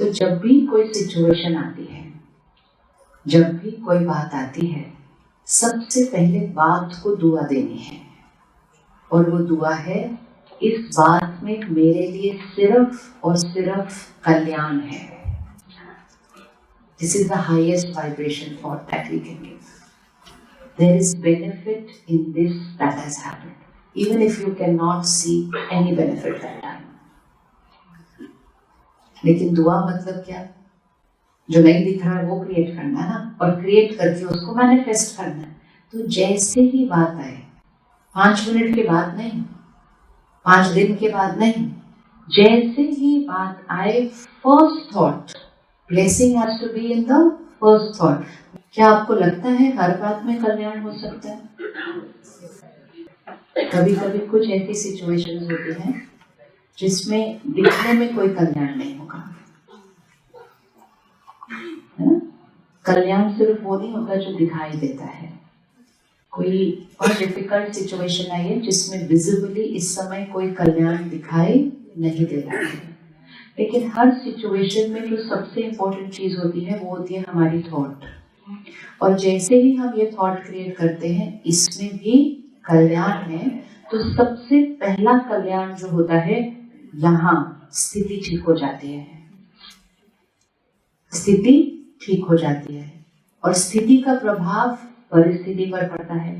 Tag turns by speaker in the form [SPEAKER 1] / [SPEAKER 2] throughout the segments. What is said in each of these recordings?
[SPEAKER 1] तो जब भी कोई सिचुएशन आती है, जब भी कोई बात आती है, सबसे पहले बात को दुआ देनी है, और वो दुआ है इस बात में मेरे लिए सिर्फ और सिर्फ कल्याण है. This is the highest vibration thought that we can give. There is benefit in this that has happened, even if you cannot see any benefit that time. लेकिन दुआ मतलब क्या? जो नहीं दिख रहा है वो क्रिएट करना है ना, और क्रिएट करके उसको मैनिफेस्ट करना है. तो जैसे ही बात आए, 5 मिनट के बाद नहीं, 5 दिन के बाद नहीं, जैसे ही बात आए, first thought, blessing has to be in the first thought. क्या आपको लगता है हर बात में कल्याण हो सकता है? कभी कभी कुछ ऐसी सिचुएशंस होती हैं जिसमें दिखने में कोई कल्याण नहीं होगा, है ना? कल्याण सिर्फ वो नहीं होता जो दिखाई देता है. कोई और डिफिकल्ट सिचुएशन आई है जिसमें विजिबली इस समय कोई कल्याण दिखाई नहीं दे रहा है, लेकिन हर सिचुएशन में जो सबसे इम्पोर्टेंट चीज होती है वो होती है हमारी थॉट. और जैसे ही हम ये थॉट क्रिएट करते हैं, इसमें भी कल्याण है. तो सबसे पहला कल्याण जो होता है, यहाँ स्थिति ठीक हो जाती है, स्थिति ठीक हो जाती है, और स्थिति का प्रभाव परिस्थिति पर पड़ता है.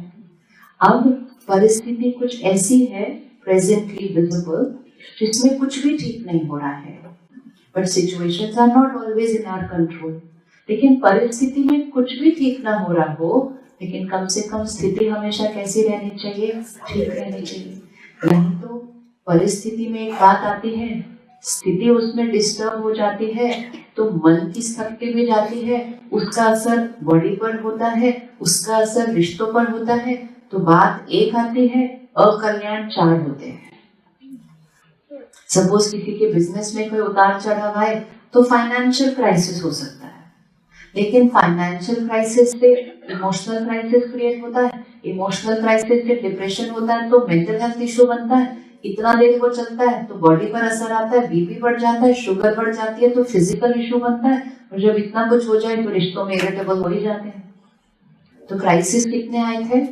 [SPEAKER 1] अब परिस्थिति कुछ ऐसी है प्रेजेंटली विजिबल जिसमें कुछ भी ठीक नहीं हो रहा है, but situations are not always in our control. लेकिन परिस्थिति में कुछ भी ठीक ना हो रहा हो, लेकिन कम से कम स्थिति हमेशा कैसी रहनी चाहिए? ठीक रहनी चाहिए. नहीं तो परिस्थिति में एक बात आती है, स्थिति उसमें डिस्टर्ब हो जाती है, तो मन की शक्ति भी जाती है, उसका असर बॉडी पर होता है, उसका असर रिश्तों पर होता है. तो बात एक आती है, अकल्याण 4 होते हैं. सपोज किसी के बिजनेस में कोई उतार चढ़ाव आए तो फाइनेंशियल क्राइसिस हो सकता है, लेकिन फाइनेंशियल क्राइसिस से इमोशनल क्राइसिस क्रिएट होता है, इमोशनल क्राइसिस से डिप्रेशन होता है, तो मेंटल हेल्थ इशू बनता है. इतना देर वो चलता है तो बॉडी पर असर आता है, बीपी बढ़ जाता है, शुगर बढ़ जाती है, तो फिजिकल इशू बनता है. और जब इतना कुछ हो जाए तो रिश्तों में इरिटेबल हो ही जाते हैं. तो क्राइसिस कितने आए थे?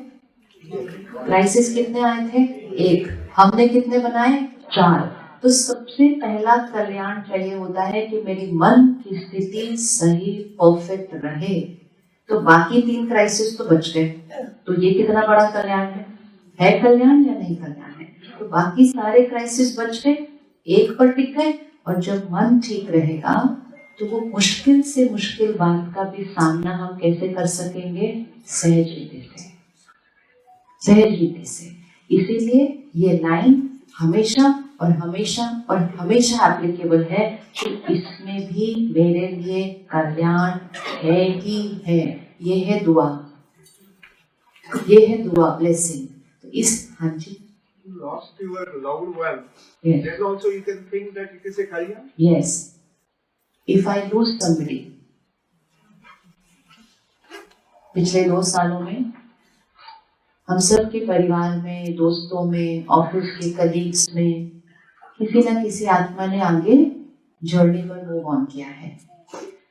[SPEAKER 1] क्राइसिस कितने आए थे? 1. हमने कितने बनाए? 4. तो सबसे पहला कल्याण चाहिए होता है कि मेरी मन की स्थिति सही परफेक्ट रहे. तो बाकी 3 क्राइसिस तो बच गए. तो ये कितना बड़ा कल्याण है कल्याण या नहीं कल्याण है? तो बाकी सारे क्राइसिस बच गए, एक पर टिक गए. और जब मन ठीक रहेगा तो वो मुश्किल से मुश्किल बात का भी सामना हम कैसे कर सकेंगे? सहज रीति से, सहज रीति से. इसीलिए ये लाइन हमेशा और हमेशा और हमेशा एप्लीकेबल है कि इसमें भी मेरे लिए कल्याण है ही है. ये है दुआ, ये है दुआ, ब्लेसिंग. तो इस, हाँ जी,
[SPEAKER 2] lost your loved one,
[SPEAKER 1] yes,
[SPEAKER 2] then also you can think that it is a kalyan.
[SPEAKER 1] Yes, if I lose somebody, पिछले 2 सालों में हम सब के परिवार में, दोस्तों में, ऑफिस के कलीग्स में किसी ना किसी आत्मा ने आगे जर्नी पर मूव ऑन किया है.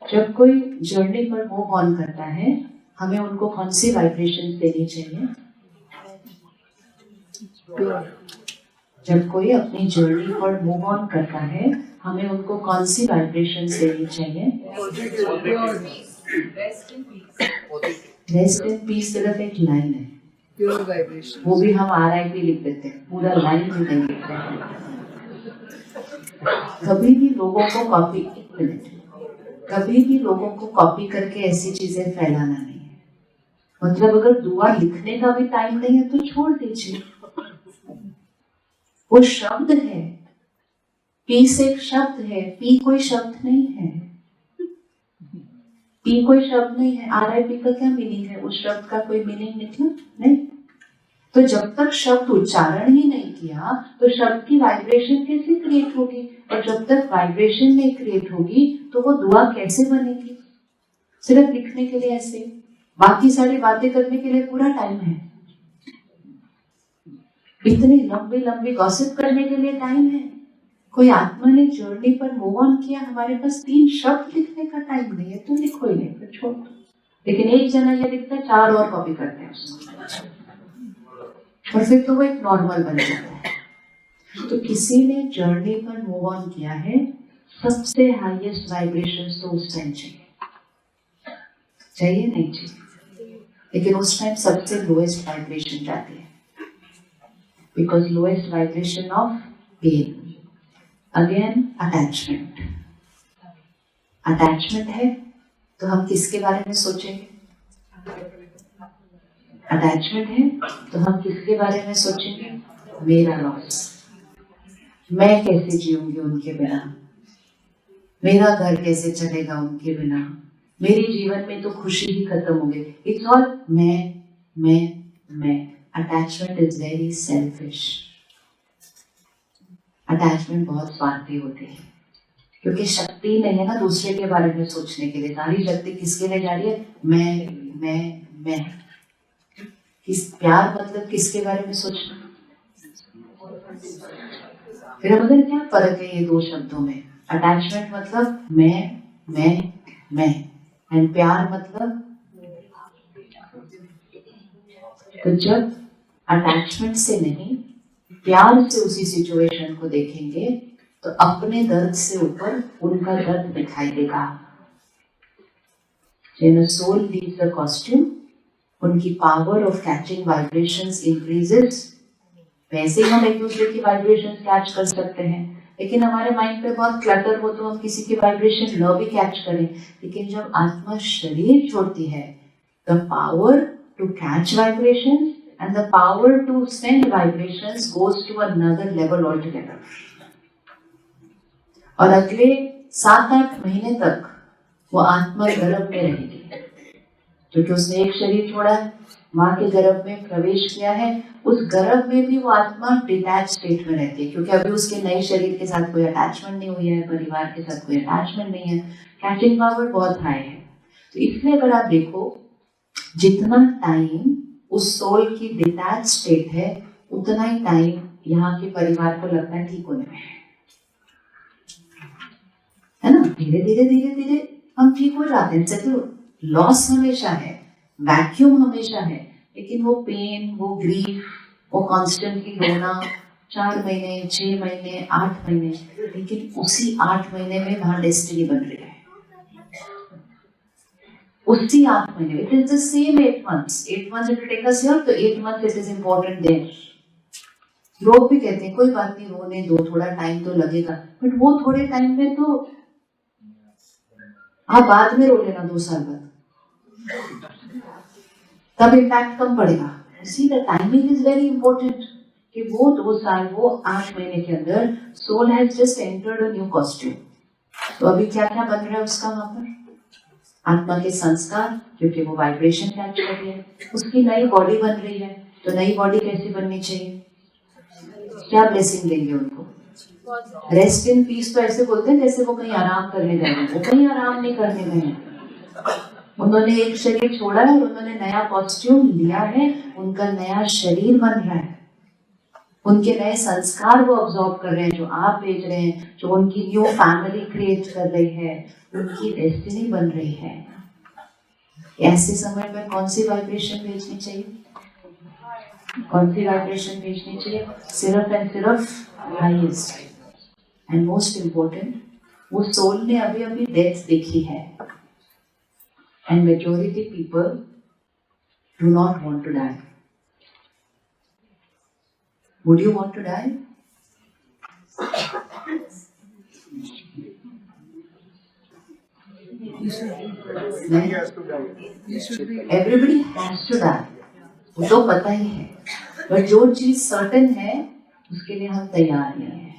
[SPEAKER 1] जब कोई जर्नी पर मूव ऑन करता है, हमें उनको कौन सी वाइब्रेशंस देनी चाहिए? जब कोई अपनी जर्नी पर मूव ऑन करता है, हमें उनको कौन सी वाइब्रेशंस देनी चाहिए? रेस्ट इन पीस सिर्फ एक लाइन है, प्योर वाइब्रेशन. वो भी हम RIP लिख देते हैं, पूरा लाइन भी नहीं लिखते हैं. कभी भी लोगों को कॉपी, कभी भी लोगों को कॉपी करके ऐसी चीजें फैलाना नहीं है. मतलब अगर दुआ लिखने का भी टाइम नहीं है तो छोड़ दीजिए. वो शब्द है, पीस एक शब्द है, पी कोई शब्द नहीं है, पी कोई शब्द नहीं है. RIP का क्या मीनिंग है? उस शब्द का कोई मीनिंग निकला नहीं. तो जब तक शब्द उच्चारण ही नहीं किया तो शब्द की वाइब्रेशन कैसे क्रिएट होगी? और जब तक वाइब्रेशन नहीं क्रिएट होगी तो वो दुआ कैसे बनेगी? सिर्फ लिखने के लिए ऐसे, बाकी सारी बातें करने के लिए पूरा टाइम है. इतनी लंबी लंबी गॉसिप करने के लिए टाइम है. कोई आत्मा ने जर्नी पर मूव ऑन किया, हमारे पास 3 शब्द लिखने का टाइम नहीं है, तो लिखो ही नहीं, फिर छोड़ दो। लेकिन एक जना ये लिखता है, 4 और कॉपी करते हैं उसको, और फिर तो वो एक नॉर्मल बन जाता है। तो किसी ने जर्नी पर मूव ऑन किया है, सबसे हाईएस्ट वाइब्रेशंस तो उस टाइम चाहिए नहीं चाहिए, लेकिन उस टाइम सबसे लोएस्ट वाइब्रेशन जाती है, because lowest vibration of pain. Again attachment, attachment है तो हम किसके बारे में सोचेंगे? अटैचमेंट है तो हम किसके बारे में सोचेंगे? मेरा लॉस, मैं कैसे जीऊंगी उनके बिना, मेरा घर कैसे चलेगा उनके बिना, मेरे जीवन में तो खुशी ही खत्म हो गई। इट्स ऑल मैं। Attachment is very selfish. Attachment बहुत स्वार्थी होती है, क्योंकि शक्ति नहीं है ना दूसरे के बारे में सोचने के लिए। सारी शक्ति किसके लिए जा रही है? मैं। किस प्यार मतलब किसके बारे में सोचना? फिर मतलब क्या फर्क है ये 2 शब्दों में? अटैचमेंट मतलब मैं, एंड प्यार मतलब, तो जब अटैचमेंट से नहीं प्यार से उसी सिचुएशन को देखेंगे तो अपने दर्द से ऊपर उनका दर्द दिखाई देगा। When a soul leaves the costume, उनकी power of catching vibrations increases. वैसे ही हम एक दूसरे की वाइब्रेशंस कैच कर सकते हैं, लेकिन हमारे माइंड पे बहुत क्लटर हो तो हम किसी की वाइब्रेशन न भी कैच करें। लेकिन जब आत्मा शरीर छोड़ती है, the power to catch vibrations and the power to send vibrations goes to another level altogether. और अगले 7-8 महीने तक वो आत्मा गर्भ में रहेगी, क्योंकि उसने एक शरीर छोड़ा है, माँ के गर्भ में प्रवेश किया है। उस गर्भ में भी वो आत्मा डिटैच स्टेट में रहती है, क्योंकि अभी उसके नए शरीर के साथ कोई अटैचमेंट नहीं हुई है, परिवार के साथ कोई अटैचमेंट नहीं है, कैचिंग पावर बहुत हाई है। तो इसलिए अगर आप देखो, जितना टाइम उस सोल की डिटैच स्टेट है, उतना ही टाइम यहाँ के परिवार को लगता है ठीक होने में है ना। धीरे धीरे हम ठीक हो जाते हैं। तो लॉस हमेशा है, वैक्यूम हमेशा है, लेकिन वो पेन, वो ग्रीफ, वो कॉन्स्टेंटली रोना 4 महीने, 6 महीने, 8 महीने, लेकिन उसी 8 महीने में वहां डेस्टिनी बन रही है। उसी 8 महीने, it is the same 8 months. 8 months if you take us here, तो 8 months it is important there. लोग भी कहते हैं कोई बात नहीं, रोने दो, थोड़ा टाइम तो लगेगा, बट वो थोड़े टाइम में तो आप बाद में रो लेना 2 साल बाद, तब इम्पैक्ट कम पड़ेगा। See the timing is very important, कि वो 2 साल, वो 8 महीने के अंदर soul has just entered a new costume. तो अभी क्या क्या बन रहा है उसका वहां पर? आत्मा के संस्कार, क्योंकि वो वाइब्रेशन कैच कर रही है, उसकी नई बॉडी बन रही है। तो नई बॉडी कैसी बननी चाहिए? क्या ब्लेसिंग देंगे उनको? Rest in peace. तो ऐसे बोलते हैं जैसे वो कहीं आराम करने गए हैं, वो कहीं आराम नहीं करने गए हैं। उन्होंने एक शरीर छोड़ा है और उन्होंने नया कॉस्ट्यूम लिया है, उनका नया शरीर बन रहा है, उनके नए संस्कार वो ऑब्जॉर्व कर रहे हैं, जो आप भेज रहे हैं, जो उनकी न्यू फैमिली क्रिएट कर रही है, उनकी डेस्टिनी बन रही है। ऐसे समय में कौन सी वाइब्रेशन भेजनी चाहिए? कौन सी वाइब्रेशन भेजनी चाहिए? सिर्फ एंड सिर्फ हाईएस्ट एंड मोस्ट इम्पोर्टेंट। वो सोल ने अभी अभी डेथ देखी है, and majority people do not want to die. Would you want to die?
[SPEAKER 2] Everybody has to die.
[SPEAKER 1] Everybody has to die. वो तो पता ही है, पर जो चीज सर्टेन है उसके लिए हम तैयार नहीं है।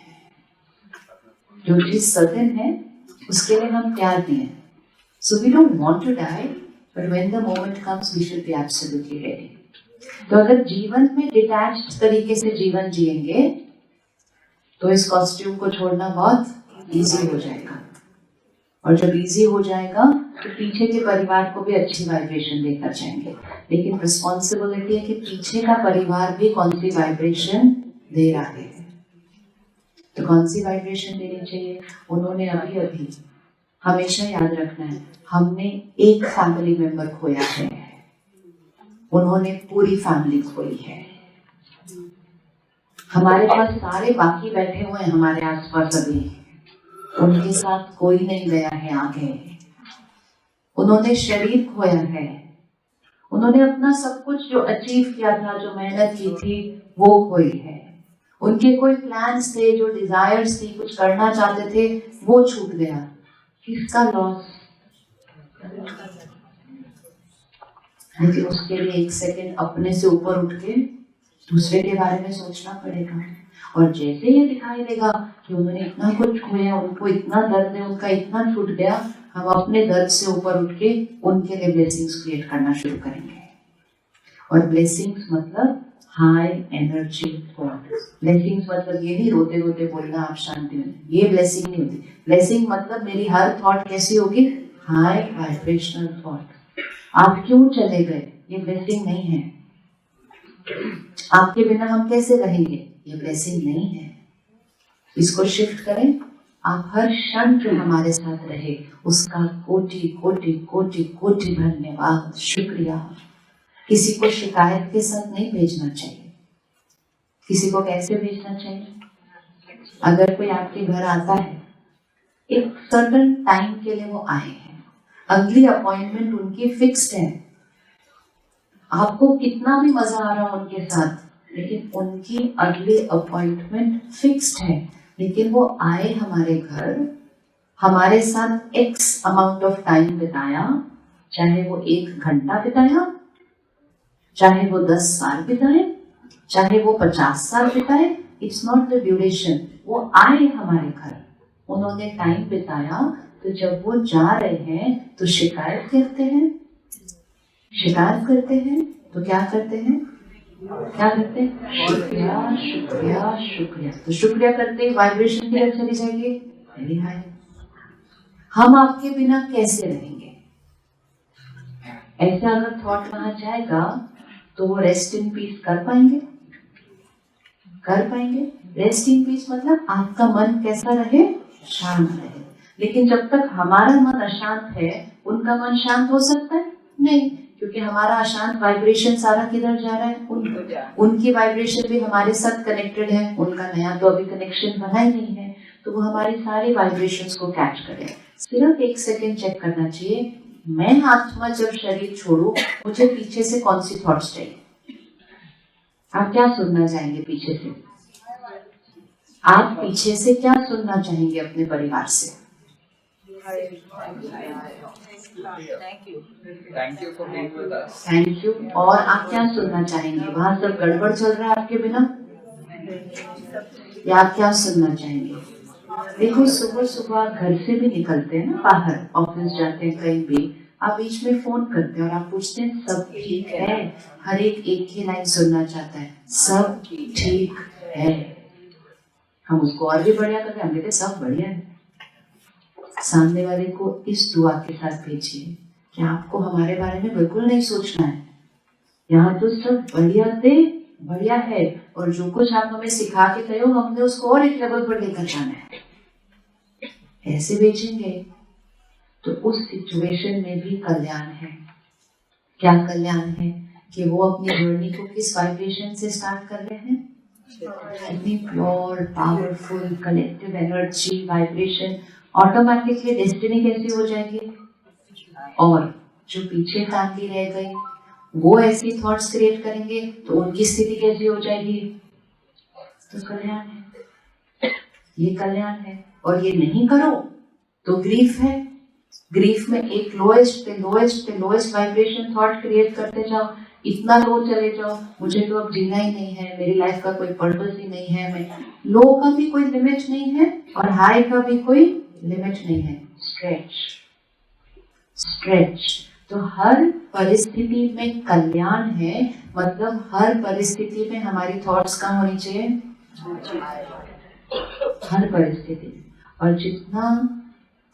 [SPEAKER 1] जो चीज सर्टेन है उसके लिए हम तैयार नहीं है। So we don't want to die, but when the moment comes, we should be absolutely ready. तो अगर जीवन में डिटैच्ड तरीके से जीवन जिएंगे तो इस कॉस्ट्यूम को छोड़ना बहुत इजी हो जाएगा, और जब इजी हो जाएगा तो पीछे के परिवार को भी अच्छी वाइब्रेशन देकर जाएंगे। लेकिन रिस्पॉन्सिबिलिटी है कि पीछे का परिवार भी कौन सी वाइब्रेशन दे रहा है। तो कौन सी वाइब्रेशन देनी चाहिए? उन्होंने अभी अभी, हमेशा याद रखना है, हमने एक फैमिली मेंबर खोया है, उन्होंने पूरी फैमिली खोई है। हमारे पास सारे बाकी बैठे हुए हैं हमारे आसपास अभी, उनके साथ कोई नहीं गया है आगे। उन्होंने शरीर खोया है, उन्होंने अपना सब कुछ जो अचीव किया था, जो मेहनत की थी, वो खोई है। उनके कोई प्लान्स थे, जो डिजायर्स थी, कुछ करना चाहते थे, वो छूट गया। किसका लॉस? लेकिन उसके लिए एक सेकंड अपने से ऊपर उठ के दूसरे के बारे में सोचना पड़ेगा। और जैसे ये दिखाई देगा कि उन्होंने इतना कुछ खोया, उनको इतना दर्द है, उनका इतना छूट गया, हम अपने दर्द से ऊपर उठ के उनके लिए ब्लेसिंग्स क्रिएट करना शुरू करेंगे। और ब्लेसिंग्स मतलब हाई एनर्जी थॉट। ब्लेसिंग्स मतलब ये नहीं रोते रोते बोलना आप शांति में, ये ब्लेसिंग नहीं होती। ब्लेसिंग मतलब मेरी हर थॉट कैसी होगी? High vibrational thought. आप क्यों चले गए? ये ब्लेसिंग नहीं है। आपके बिना हम कैसे रहेंगे? ये ब्लेसिंग नहीं है। इसको शिफ्ट करें। आप हर क्षण जो हमारे साथ रहे उसका कोटि कोटि कोटि कोटि धन्यवाद, शुक्रिया। किसी को शिकायत के साथ नहीं भेजना चाहिए। किसी को कैसे भेजना चाहिए? अगर कोई आपके घर आता है, एक सर्टेन टाइम के लिए वो आए हैं, अगली अपॉइंटमेंट उनकी फिक्स्ड है, आपको कितना भी मजा आ रहा हो उनके साथ, लेकिन उनकी अगली अपॉइंटमेंट फिक्स्ड है। लेकिन वो आए हमारे घर, हमारे साथ एक्स अमाउंट ऑफ टाइम बिताया, चाहे वो 1 घंटा बिताया, चाहे वो 10 साल बिताए, चाहे वो 50 साल बिताए, इट्स नॉट द ड्यूरेशन। वो आए हमारे घर, उन्होंने टाइम बिताया, तो जब वो जा रहे हैं तो शिकायत करते हैं, शिकायत करते हैं तो क्या करते हैं? क्या करते हैं? शुक्रिया शुक्रिया शुक्रिया। तो शुक्रिया करते ही वाइब्रेशन किधर चली जाएगी? Very high. हम आपके बिना कैसे रहेंगे? ऐसा अगर थॉट वहां जाएगा तो वो रेस्ट इन पीस कर पाएंगे? कर पाएंगे? रेस्ट इन पीस मतलब आपका मन कैसा रहे? शांत रहे। लेकिन जब तक हमारा मन अशांत है, उनका मन शांत हो सकता है? नहीं, क्योंकि हमारा अशांत वाइब्रेशन सारा किधर जा रहा है? उनकी वाइब्रेशन भी हमारे साथ कनेक्टेड है, उनका नया तो अभी कनेक्शन बना ही नहीं है, तो वो हमारी सारी वाइब्रेशंस को कैच करे। सिर्फ एक सेकंड चेक करना चाहिए, मैं आत्मा जब शरीर छोड़ू, मुझे पीछे से कौन सी थॉट्स चाहिए? आप क्या सुनना चाहेंगे पीछे से? आप पीछे से क्या सुनना चाहेंगे अपने परिवार से?
[SPEAKER 2] Thank you for being with us.
[SPEAKER 1] Thank you. और आप क्या सुनना चाहेंगे? वहां सब गड़बड़ चल रहा है आपके बिना, या आप क्या सुनना चाहेंगे? देखो, सुबह सुबह घर से भी निकलते हैं ना, बाहर ऑफिस जाते हैं, कहीं भी आप बीच में फोन करते हैं और आप पूछते हैं सब ठीक है? हर एक ही लाइन सुनना चाहता है, सब ठीक है। हम उसको और भी बढ़िया करते हैं, हम कहते हैं सब बढ़िया है। सामने वाले को इस दुआ के साथ भेजिए कि आपको हमारे बारे में बिल्कुल नहीं सोचना है, यहाँ तो सब बढ़िया से बढ़िया है, और जो कुछ आप हमें सिखा के गए हो, हमने उसको और एक लेवल पर लेकर जाना है। ऐसे भेजेंगे तो उस सिचुएशन में भी कल्याण है। क्या कल्याण है? कि वो अपनी जर्नी को किस वाइब्रेशन से स्टार्ट कर रहे हैं? इतनी pure powerful collective energy vibration, automatically destiny कैसी हो जाएगी? और जो पीछे फैमिली रह गई, वो ऐसी थॉट्स क्रिएट करेंगे तो उनकी स्थिति कैसी हो जाएगी? तो कल्याण है, ये कल्याण है। और ये नहीं करो तो ग्रीफ है। ग्रीफ में एक लोएस्ट पे लोएस्ट पे लोएस्ट वाइब्रेशन थॉट क्रिएट करते जाओ, इतना लो चले जाओ, मुझे तो अब जीना ही नहीं है, मेरी लाइफ का कोई पर्पस ही नहीं है, मैं लो का भी कोई लिमिट नहीं है और हाई का भी कोई लिमिट नहीं है। Stretch stretch. तो हर परिस्थिति में कल्याण है, मतलब हर परिस्थिति में हमारी थॉट्स कम होनी चाहिए, हर परिस्थिति। और जितना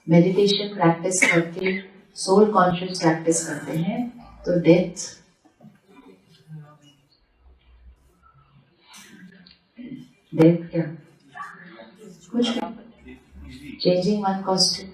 [SPEAKER 1] मेडिटेशन प्रैक्टिस करके सोल कॉन्शियस प्रैक्टिस करते हैं, तो डेथ क्या? कुछ भी, चेंजिंग वन कॉस्ट्यूम